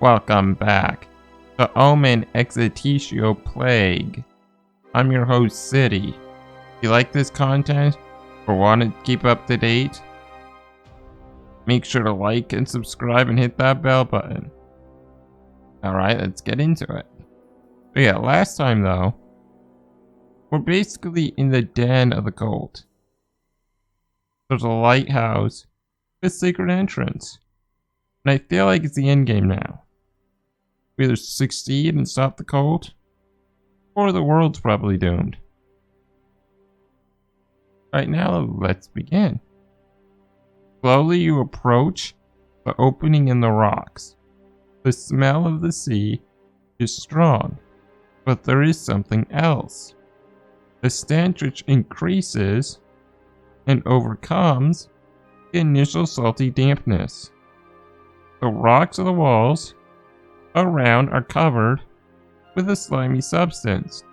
Welcome back to Omen Exitio Plague. I'm your host, City. If you like this content or want to keep up to date, make sure to like and subscribe and hit that bell button. Alright, let's get into it. So yeah, last time though, we're basically in the den of the cult. There's a lighthouse with a secret entrance. And I feel like it's the end game now. We either succeed and stop the cult, or the world's probably doomed. Right now, let's begin. Slowly you approach the opening in the rocks. The smell of the sea is strong, but there is something else. The stench which increases and overcomes the initial salty dampness. The rocks of the walls around are covered with a slimy substance.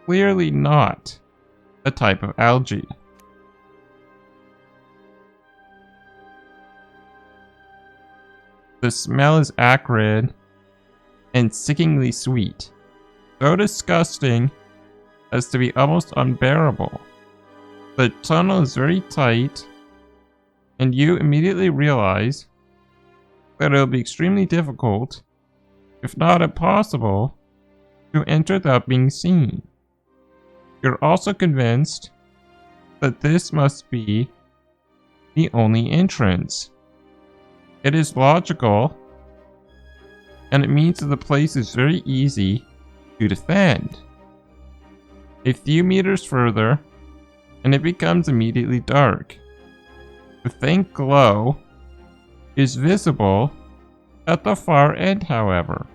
Clearly not a type of algae. The smell is acrid and sickeningly sweet, so disgusting as to be almost unbearable. The tunnel is very tight, and you immediately realize that it will be extremely difficult, if not impossible, to enter without being seen. You're also convinced that this must be the only entrance. It is logical, and it means that the place is very easy to defend. A few meters further, and it becomes immediately dark. The faint glow is visible at the far end, however.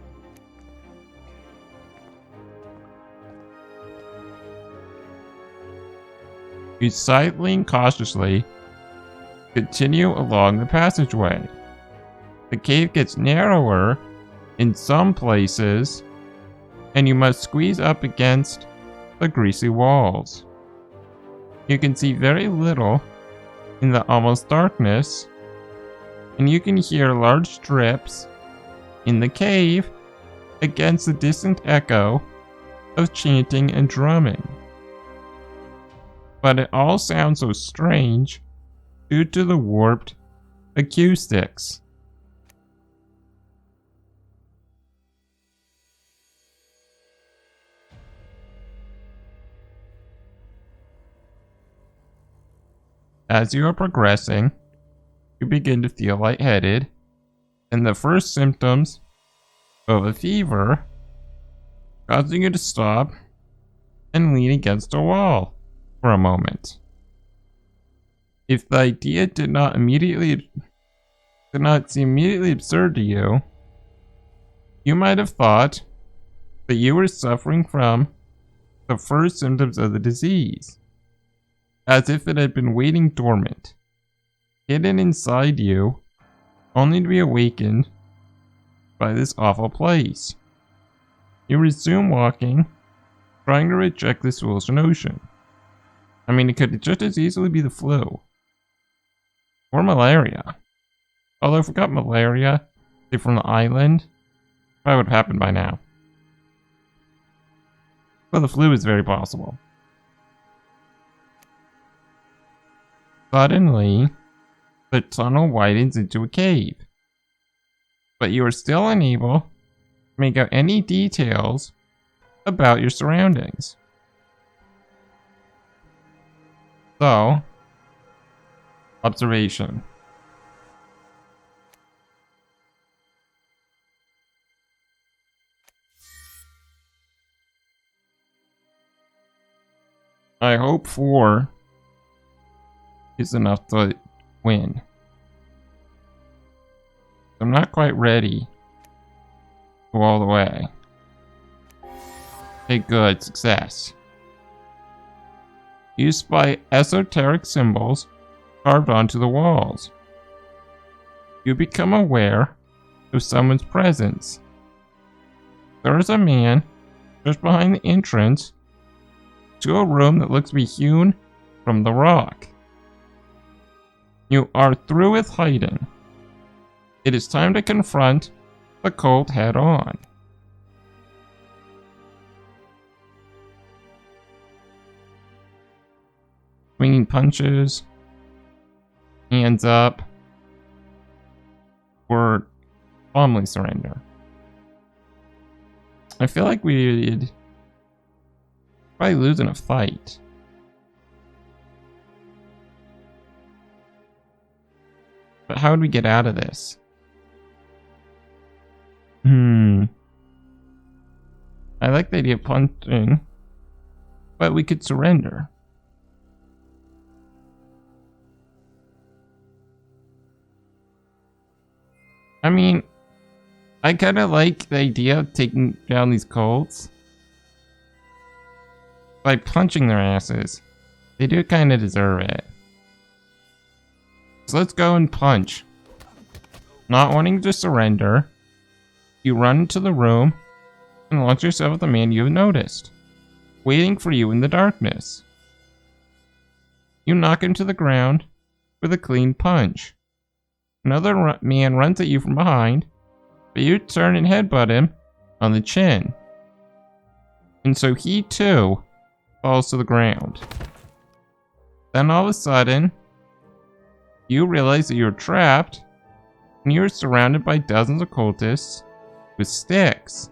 You silently and cautiously continue along the passageway. The cave gets narrower in some places, and you must squeeze up against the greasy walls. You can see very little in the almost darkness, and you can hear large drips in the cave against the distant echo of chanting and drumming. But it all sounds so strange due to the warped acoustics. As you are progressing, you begin to feel lightheaded, and the first symptoms of a fever, causing you to stop and lean against a wall for a moment. If the idea did not seem immediately absurd to you, you might have thought that you were suffering from the first symptoms of the disease, as if it had been waiting dormant, hidden inside you, only to be awakened by this awful place. You resume walking, trying to reject this foolish notion. I mean, it could just as easily be the flu. Or malaria. Although if we got malaria, say from the island, probably would have happened by now. But the flu is very possible. Suddenly, the tunnel widens into a cave, but you are still unable to make out any details about your surroundings. So, observation. I hope 4 is enough to win. I'm not quite ready to go all the way. Okay, good, success. You spy esoteric symbols carved onto the walls. You become aware of someone's presence. There is a man just behind the entrance to a room that looks to be hewn from the rock. You are through with hiding. It is time to confront the cult head on. Swinging punches, hands up, or calmly surrender. I feel like we'd probably lose in a fight. But how would we get out of this? I like the idea of punching, but we could surrender. I mean, I kind of like the idea of taking down these cults by punching their asses. They do kind of deserve it. So let's go and punch. Not wanting to surrender, you run into the room and launch yourself at the man you have noticed, waiting for you in the darkness. You knock him to the ground with a clean punch. Another man runs at you from behind, but you turn and headbutt him on the chin. And so he too falls to the ground. Then all of a sudden, you realize that you're trapped and you're surrounded by dozens of cultists with sticks.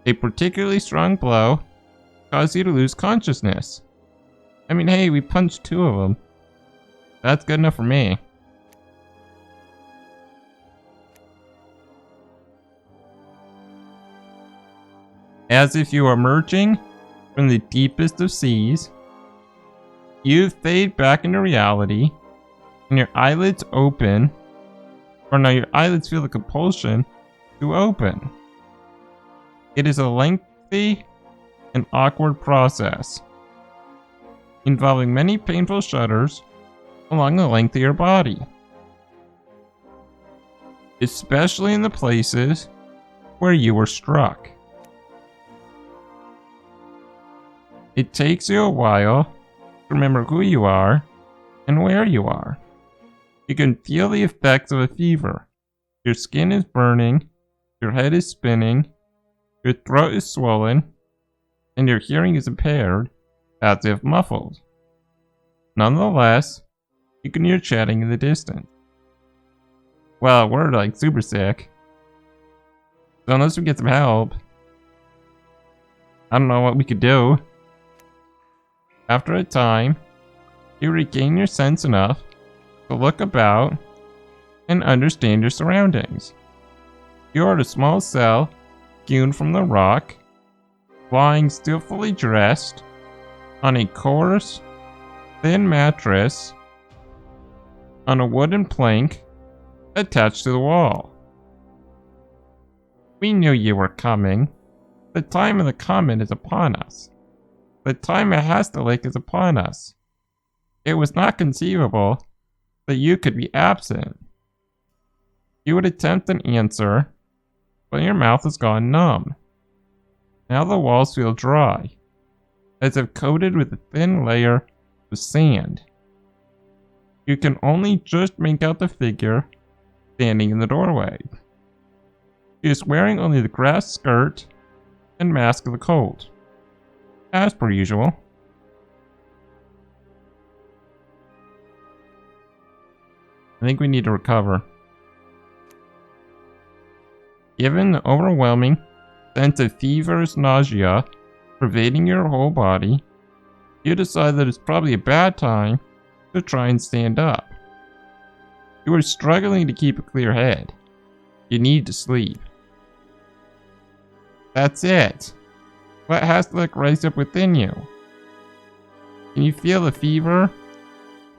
A particularly strong blow caused you to lose consciousness. I mean, hey, we punched 2 of them. That's good enough for me. As if you are emerging from the deepest of seas, you fade back into reality, and your eyelids open, or no, your eyelids feel the compulsion to open. It is a lengthy and awkward process, involving many painful shudders along the length of your body, especially in the places where you were struck. It takes you a while to remember who you are and where you are. You can feel the effects of a fever. Your skin is burning, your head is spinning, your throat is swollen, and your hearing is impaired, as if muffled. Nonetheless, you can hear chatting in the distance. Well, we're like super sick. So unless we get some help, I don't know what we could do. After a time, you regain your sense enough to look about and understand your surroundings. You are at a small cell hewn from the rock, lying still fully dressed on a coarse, thin mattress on a wooden plank attached to the wall. We knew you were coming. The time of the comet is upon us. The time at Hasta Lake is upon us. It was not conceivable that you could be absent. You would attempt an answer, but your mouth has gone numb. Now the walls feel dry, as if coated with a thin layer of sand. You can only just make out the figure standing in the doorway. She is wearing only the grass skirt and mask of the cult, as per usual. I think we need to recover. Given the overwhelming sense of feverish nausea pervading your whole body, you decide that it's probably a bad time to try and stand up. You are struggling to keep a clear head. You need to sleep. That's it. What has to rise up within you? Can you feel the fever?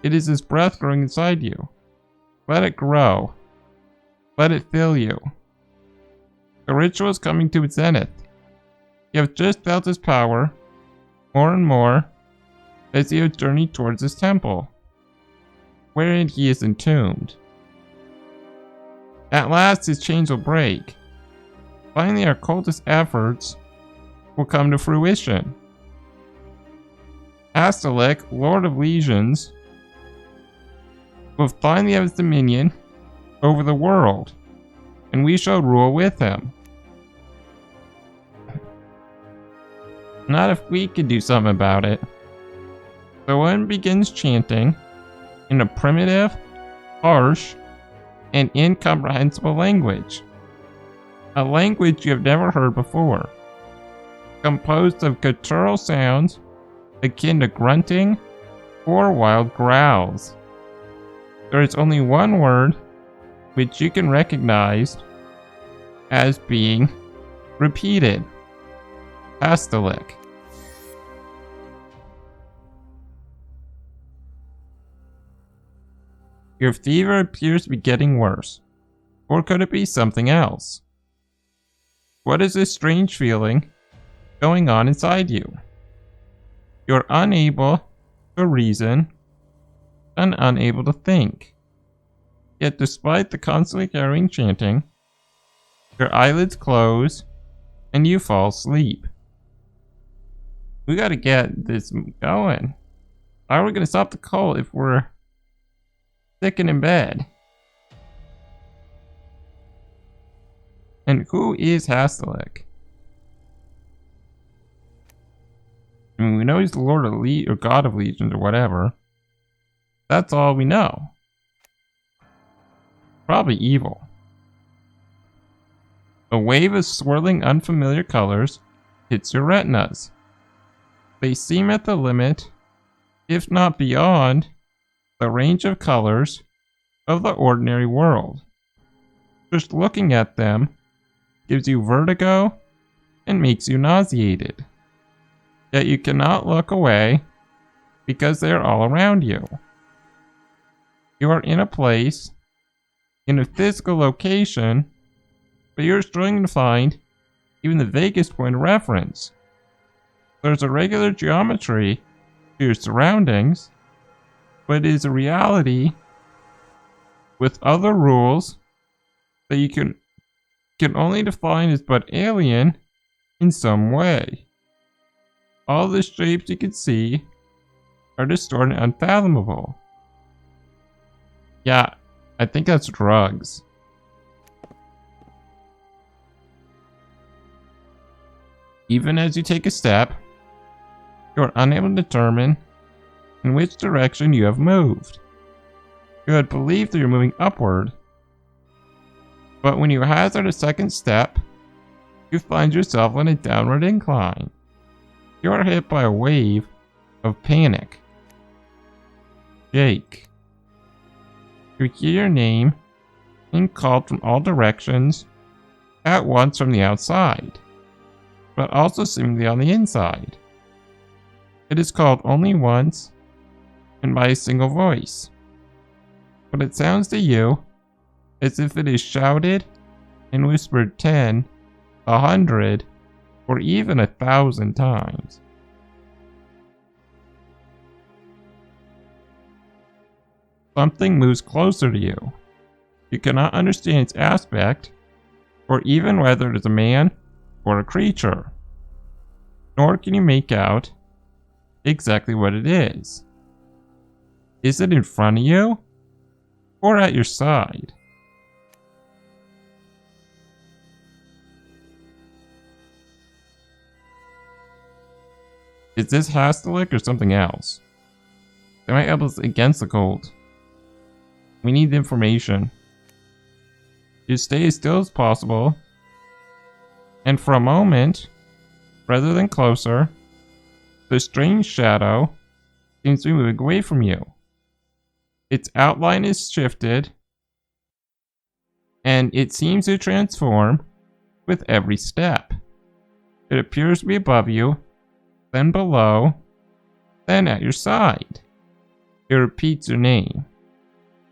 It is his breath growing inside you. Let it grow. Let it fill you. The ritual is coming to its zenith. You have just felt his power, more and more, as you have journeyed towards his temple, wherein he is entombed. At last his chains will break. Finally our cultist efforts will come to fruition. Astalik, Lord of Legions, will finally have his dominion over the world. and we shall rule with him. Not if we could do something about it. So one begins chanting in a primitive, harsh, and incomprehensible language. A language you have never heard before. Composed of guttural sounds akin to grunting or wild growls. There is only one word which you can recognize as being repeated. Hastalik. Your fever appears to be getting worse. Or could it be something else? What is this strange feeling going on inside you? You're unable to reason and unable to think. Yet despite the constantly carrying chanting, your eyelids close and you fall asleep. We gotta get this going. How are we gonna stop the cult if we're sitting in bed? And who is Hastalik? I mean, we know he's the Lord of or God of Legions or whatever. That's all we know. Probably evil. A wave of swirling unfamiliar colors hits your retinas. They seem at the limit, if not beyond, the range of colors of the ordinary world. Just looking at them gives you vertigo and makes you nauseated. Yet you cannot look away because they are all around you. You are in a place, in a physical location, but you're struggling to find even the vaguest point of reference. There's a regular geometry to your surroundings, but it is a reality with other rules that you can only define as but alien in some way. All the shapes you can see are distorted and unfathomable. Yeah, I think that's drugs. Even as you take a step, you are unable to determine in which direction you have moved. You had believed that you're moving upward, but when you hazard a second step, you find yourself on a downward incline. You are hit by a wave of panic. Jake. You hear your name being called from all directions at once from the outside, but also seemingly on the inside. It is called only once and by a single voice, but it sounds to you as if it is shouted and whispered 10, 100, or even 1,000 times. Something moves closer to you. You cannot understand its aspect, or even whether it is a man or a creature. Nor can you make out exactly what it is. Is it in front of you, or at your side? Is this Hastalik or something else? They might help us against the cult. We need the information. You stay as still as possible, and for a moment, rather than closer, the strange shadow seems to be moving away from you. Its outline is shifted, and it seems to transform with every step. It appears to be above you, then below, then at your side. It repeats your name.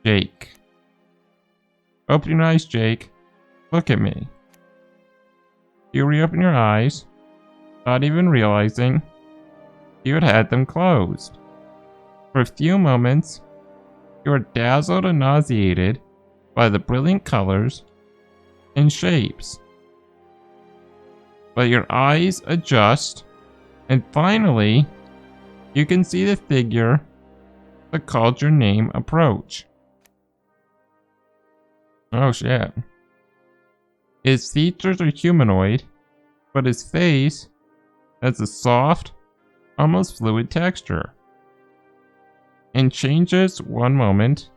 Jake. Open your eyes, Jake. Look at me. You reopen your eyes, not even realizing you had them closed. For a few moments, you are dazzled and nauseated by the brilliant colors and shapes. But your eyes adjust, and finally, you can see the figure that called your name approach. Oh shit. His features are humanoid, but his face has a soft, almost fluid texture, and changes one moment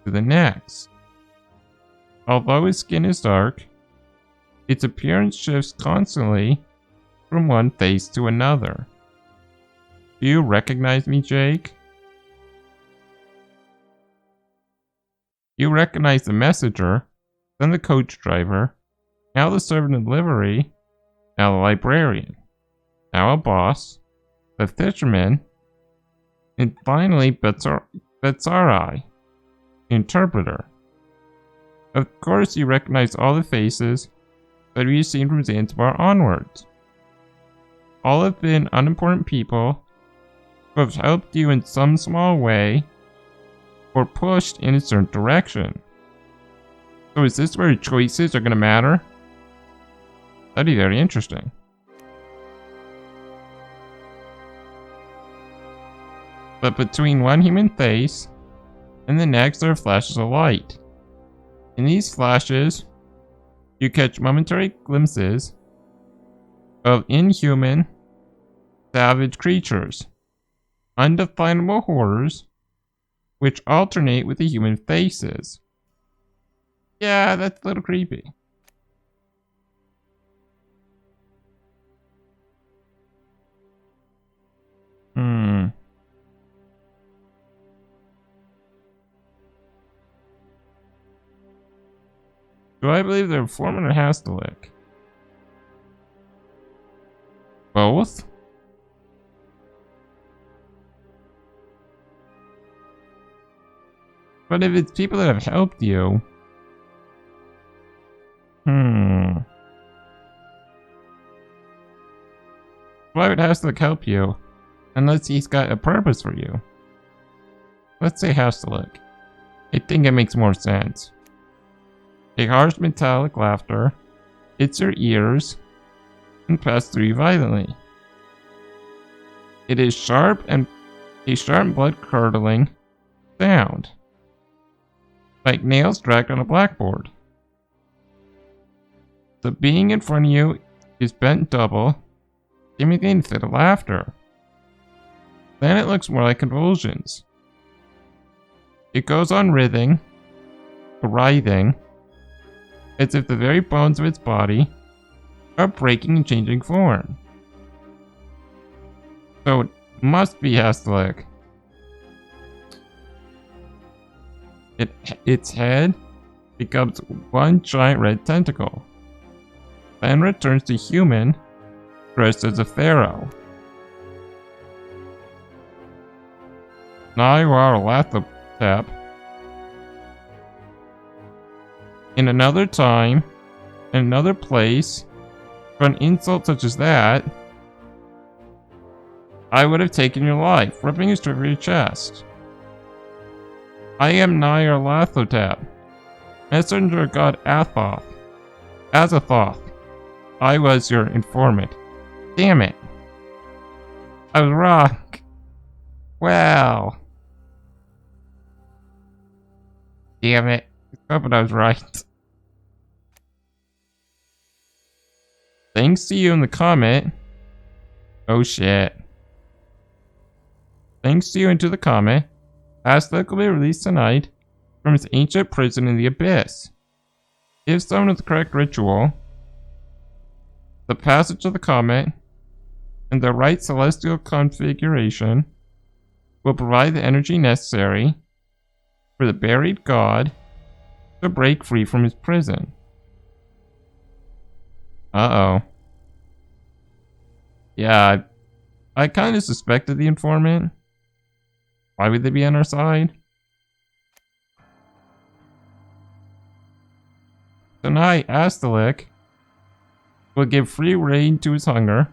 to the next. Although his skin is dark, its appearance shifts constantly from one face to another. Do you recognize me, Jake? You recognize the messenger, then the coach driver, now the servant in livery, now the librarian, now a boss, the fisherman, and finally Betsarai, interpreter. Of course you recognize all the faces that we've seen from Zanzibar onwards. All have been unimportant people who have helped you in some small way or pushed in a certain direction. So is this where your choices are going to matter? That'd be very interesting. But between one human face and the next there are flashes of light. In these flashes, you catch momentary glimpses of inhuman, savage creatures, undefinable horrors, which alternate with the human faces. Yeah, that's a little creepy. Do I believe they're Foreman or Hastalik? Both? But if it's people that have helped you... Why would Hastalik help you? Unless he's got a purpose for you. Let's say Hastalik. I think it makes more sense. A harsh metallic laughter hits your ears and passes through you violently. It is sharp and a sharp blood-curdling sound, like nails dragged on a blackboard. The being in front of you is bent double, simulating a fit of laughter. Then it looks more like convulsions. It goes on writhing, as if the very bones of its body are breaking and changing form. So it must be Hastalik. Its head becomes one giant red tentacle, then returns to human, dressed as a pharaoh. Now you are Lathotep. In another time, in another place, for an insult such as that, I would have taken your life, ripping you straight from your chest. I am Nyarlathotep, messenger of God Azathoth. I was your informant. Damn it. I was wrong. Wow. Damn it. I thought I was right. Thanks to you in the comet. Oh shit. Thanks to you into the comet, Hastalik will be released tonight from his ancient prison in the abyss. If summoned with the correct ritual, the passage of the comet and the right celestial configuration will provide the energy necessary for the buried god to break free from his prison. Uh-oh. Yeah, I kind of suspected the informant. Why would they be on our side? Tonight, Hastalik will give free rein to his hunger,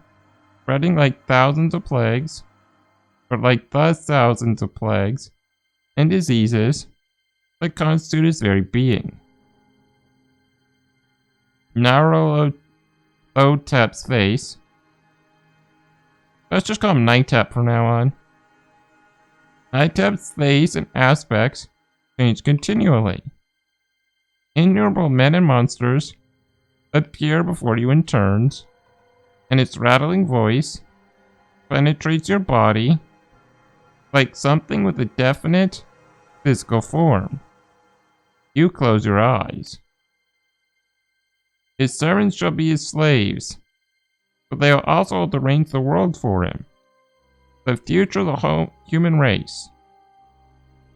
spreading like thousands of plagues, or like the thousands of plagues and diseases that constitute his very being. Nyarlathotep's face. Let's just call him Nightep from now on. Nightep's face and aspects change continually. Innumerable men and monsters appear before you in turns, and its rattling voice penetrates your body like something with a definite physical form. You close your eyes. His servants shall be his slaves, but they will also hold the reins of the world for him. The future of the whole human race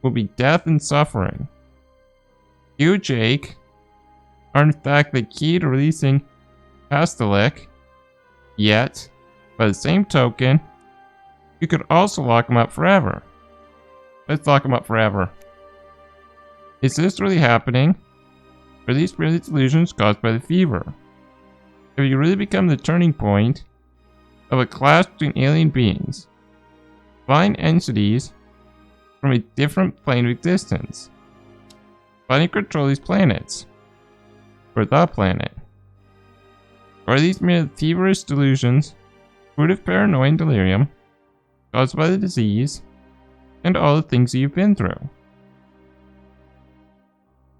will be death and suffering. You, Jake, are in fact the key to releasing Pastalik, yet, by the same token, you could also lock him up forever. Let's lock him up forever. Is this really happening? Or are these merely delusions caused by the fever? Have you really become the turning point of a clash between alien beings, divine entities from a different plane of existence, fighting to control these planets, or the planet? Or are these mere feverish delusions, fruit of paranoia and delirium, caused by the disease, and all the things that you've been through?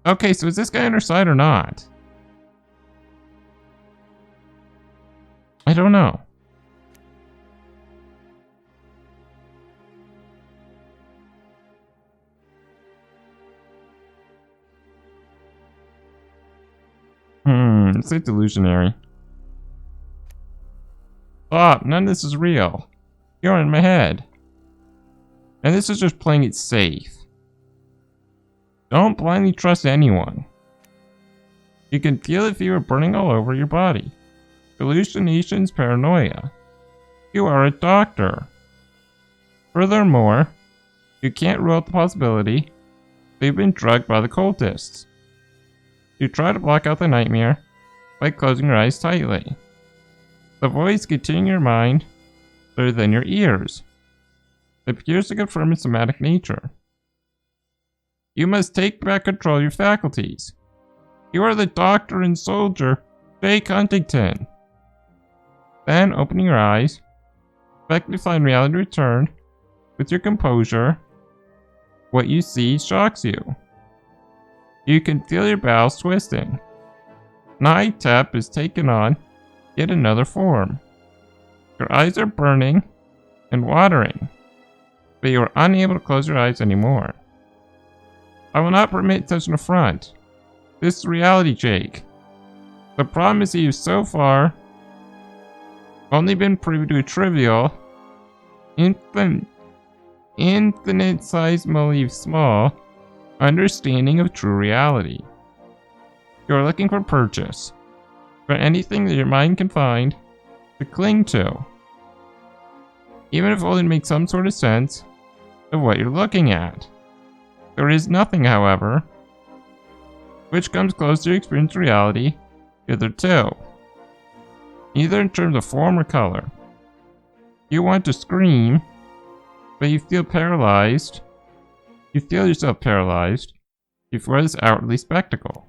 Okay, so is this guy on our side or not? I don't know. It's a delusionary. Stop, none of this is real. You're in my head. And this is just playing it safe. Don't blindly trust anyone. You can feel the fever burning all over your body. Hallucinations, paranoia. You are a doctor. Furthermore, you can't rule out the possibility that you've been drugged by the cultists. You try to block out the nightmare by closing your eyes tightly. The voice continuing in your mind other than your ears. It appears to confirm its somatic nature. You must take back control of your faculties. You are the doctor and soldier, Jake Huntington. Then, opening your eyes, expect to find reality returned. With your composure, what you see shocks you. You can feel your bowels twisting. Night tap is taken on yet another form. Your eyes are burning and watering, but you are unable to close your eyes anymore. I will not permit such an affront. This is reality, Jake. The problem is that you've so far only been privy to a trivial, infinitesimally small understanding of true reality. You are looking for purchase, for anything that your mind can find to cling to, even if only to make some sort of sense of what you're looking at. There is nothing, however, which comes close to your experience of reality hitherto, either in terms of form or color. You want to scream, but you feel paralyzed. You feel yourself paralyzed before this outwardly spectacle.